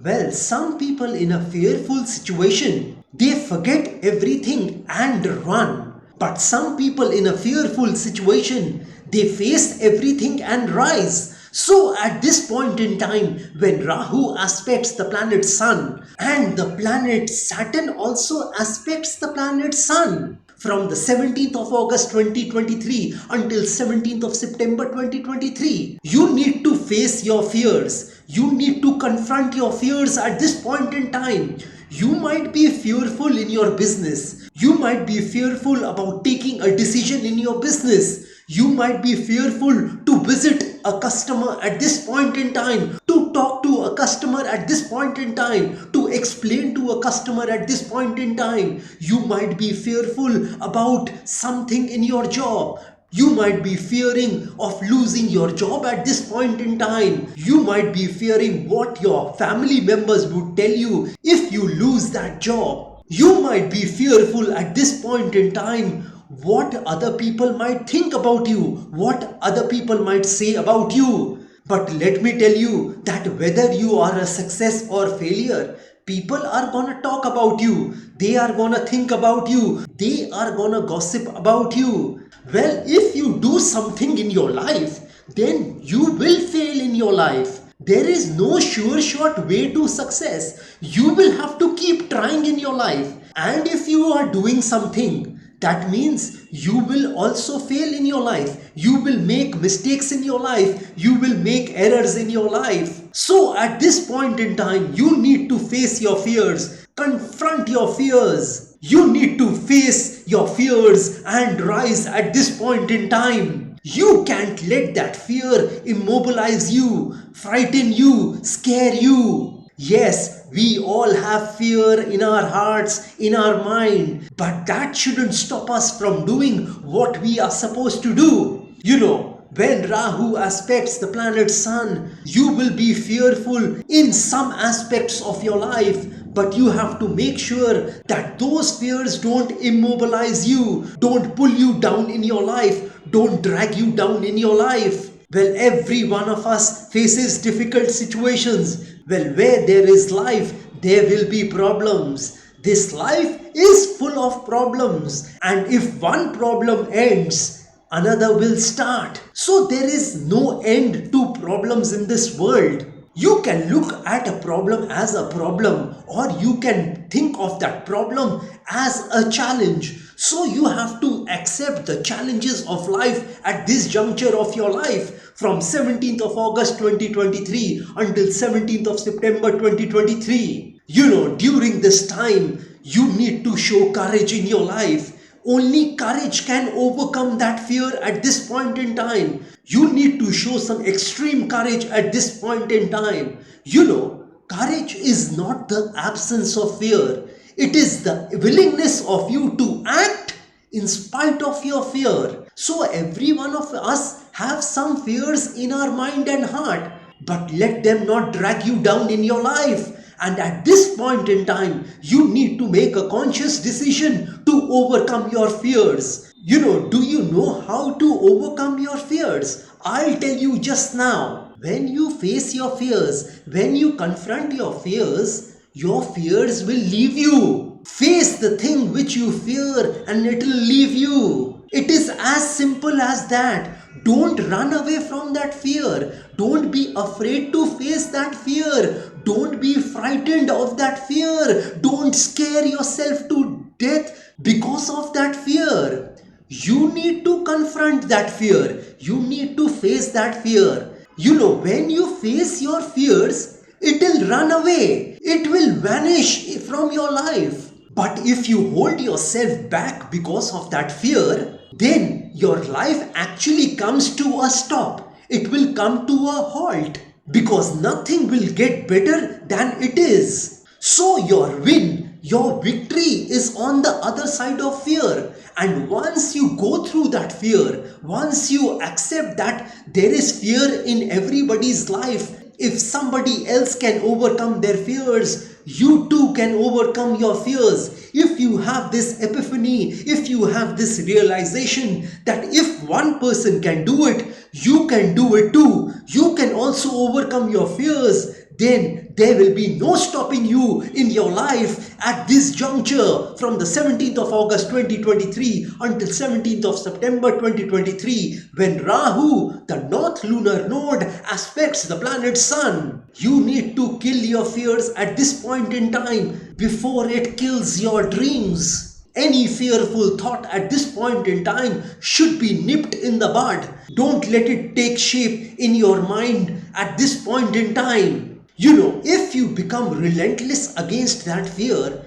Well, some people in a fearful situation, they forget everything and run. But some people in a fearful situation, they face everything and rise. So at this point in time, when Rahu aspects the planet Sun and the planet Saturn also aspects the planet Sun, from the 17th of August 2023 until 17th of September 2023, you need to face your fears. You need to confront your fears at this point in time. You might be fearful in your business. You might be fearful about taking a decision in your business. You might be fearful to visit a customer at this point in time, to talk to a customer at this point in time, to explain to a customer at this point in time. You might be fearful about something in your job. You might be fearing of losing your job at this point in time. You might be fearing what your family members would tell you if you lose that job. You might be fearful at this point in time what other people might think about you, what other people might say about you. But let me tell you that whether you are a success or failure, people are gonna talk about you. They are gonna think about you. They are gonna gossip about you. Well, if you do something in your life, then you will fail in your life. There is no sure short way to success. You will have to keep trying in your life. And if you are doing something, that means you will also fail in your life. You will make mistakes in your life. You will make errors in your life. So at this point in time, you need to face your fears. Confront your fears. You need to face your fears and rise at this point in time. You can't let that fear immobilize you, frighten you, scare you. Yes, we all have fear in our hearts, in our mind, but that shouldn't stop us from doing what we are supposed to do. You know, when Rahu aspects the planet Sun, you will be fearful in some aspects of your life, but you have to make sure that those fears don't immobilize you, don't pull you down in your life, don't drag you down in your life. Well, every one of us faces difficult situations. Well, where there is life, there will be problems. This life is full of problems. And if one problem ends, another will start. So there is no end to problems in this world. You can look at a problem as a problem, or you can think of that problem as a challenge. So you have to accept the challenges of life at this juncture of your life, from 17th of August 2023 until 17th of September 2023. You know, during this time, you need to show courage in your life. Only courage can overcome that fear at this point in time. You need to show some extreme courage at this point in time. You know, courage is not the absence of fear. It is the willingness of you to act in spite of your fear. So every one of us have some fears in our mind and heart, but let them not drag you down in your life. And at this point in time, you need to make a conscious decision to overcome your fears. You know, do you know how to overcome your fears? I'll tell you just now. When you face your fears, when you confront your fears will leave you. Face the thing which you fear and it will leave you. It is as simple as that. Don't run away from that fear. Don't be afraid to face that fear. Don't be frightened of that fear. Don't scare yourself to death because of that fear. You need to confront that fear. You need to face that fear. You know, when you face your fears, it will run away. It will vanish from your life. But if you hold yourself back because of that fear, then your life actually comes to a stop. It will come to a halt because nothing will get better than it is. So your win, your victory is on the other side of fear. And once you go through that fear, once you accept that there is fear in everybody's life, if somebody else can overcome their fears, you too can overcome your fears. If you have this epiphany, if you have this realization that if one person can do it, you can do it too. You can also overcome your fears. then there will be no stopping you in your life at this juncture from the 17th of August 2023 until 17th of September 2023, when Rahu, the North Lunar Node, aspects the planet Sun. You need to kill your fears at this point in time before it kills your dreams. Any fearful thought at this point in time should be nipped in the bud. Don't let it take shape in your mind at this point in time. If you become relentless against that fear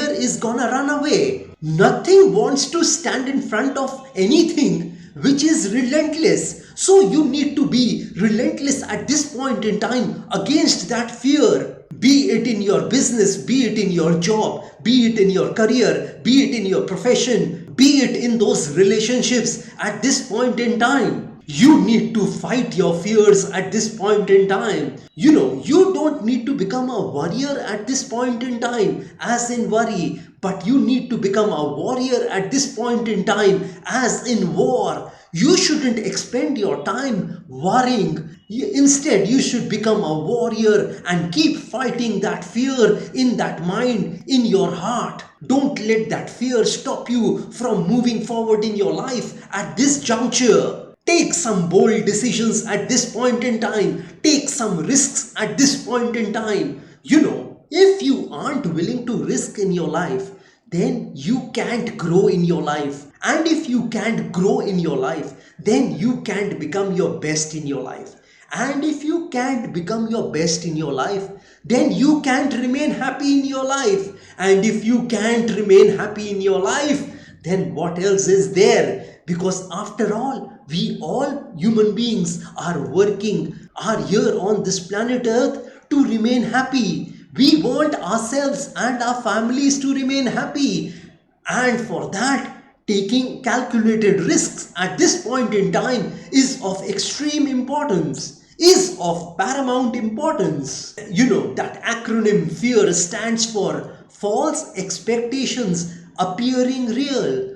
is gonna run away. Nothing wants to stand in front of anything which is relentless. So you need to be relentless at this point in time against that fear. Be it in your business, be it in your job, be it in your career, be it in your profession, be it in those relationships at this point in time. You need to fight your fears at this point in time. You don't need to become a warrior at this point in time, as in worry, but you need to become a warrior at this point in time, as in war. You shouldn't expend your time worrying. Instead, you should become a warrior and keep fighting that fear in that mind, in your heart. Don't let that fear stop you from moving forward in your life at this juncture. Take some bold decisions at this point in time. Take some risks at this point in time. If you aren't willing to risk in your life, then you can't grow in your life. And if you can't grow in your life, then you can't become your best in your life. And if you can't become your best in your life, then you can't remain happy in your life. And if you can't remain happy in your life, then what else is there? Because after all, we all human beings are here on this planet Earth to remain happy. We want ourselves and our families to remain happy. And for that, taking calculated risks at this point in time is of extreme importance, is of paramount importance. That acronym FEAR stands for false expectations appearing real.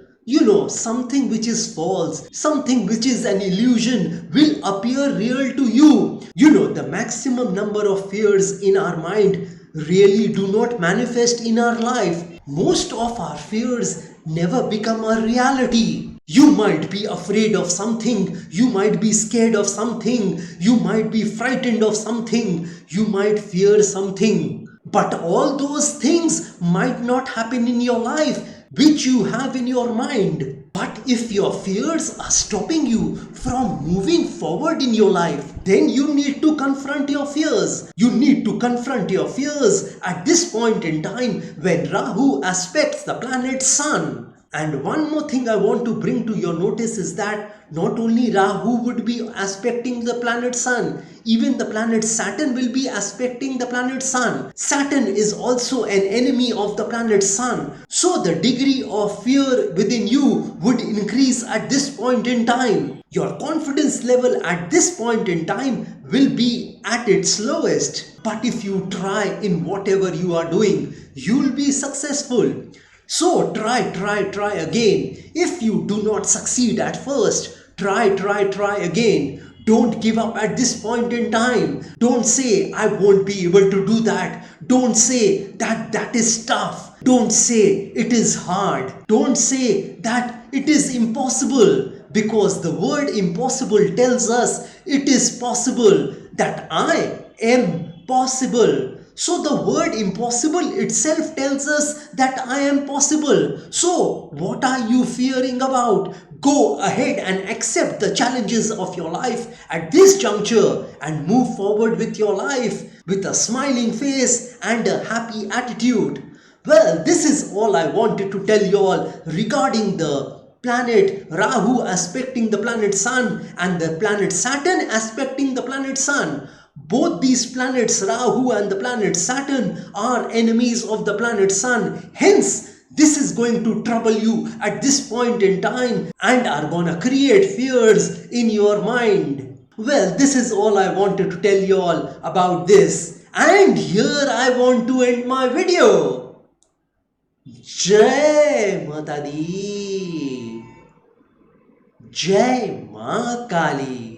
Something which is false, something which is an illusion will appear real to you. The maximum number of fears in our mind really do not manifest in our life. Most of our fears never become a reality. You might be afraid of something, you might be scared of something, you might be frightened of something, you might fear something. But all those things might not happen in your life, which you have in your mind. But if your fears are stopping you from moving forward in your life, then you need to confront your fears. You need to confront your fears at this point in time when Rahu aspects the planet Sun. And one more thing I want to bring to your notice is that not only Rahu would be aspecting the planet Sun, even the planet Saturn will be aspecting the planet Sun. Saturn is also an enemy of the planet Sun. So the degree of fear within you would increase at this point in time. Your confidence level at this point in time will be at its lowest. But if you try in whatever you are doing, you'll be successful. So try again. If you do not succeed at first, try again. Don't give up at this point in time. Don't say, I won't be able to do that. Don't say that is tough. Don't say it is hard. Don't say that it is impossible. Because the word impossible tells us it is possible, that I am possible. So the word impossible itself tells us that I am possible. So what are you fearing about? Go ahead and accept the challenges of your life at this juncture and move forward with your life with a smiling face and a happy attitude. Well, this is all I wanted to tell you all regarding the planet Rahu aspecting the planet Sun and the planet Saturn aspecting the planet Sun. Both these planets, Rahu and the planet Saturn, are enemies of the planet Sun. Hence, this is going to trouble you at this point in time and are gonna create fears in your mind. Well, this is all I wanted to tell you all about this. And here I want to end my video. Jai Mata Di. Jai Ma Kali.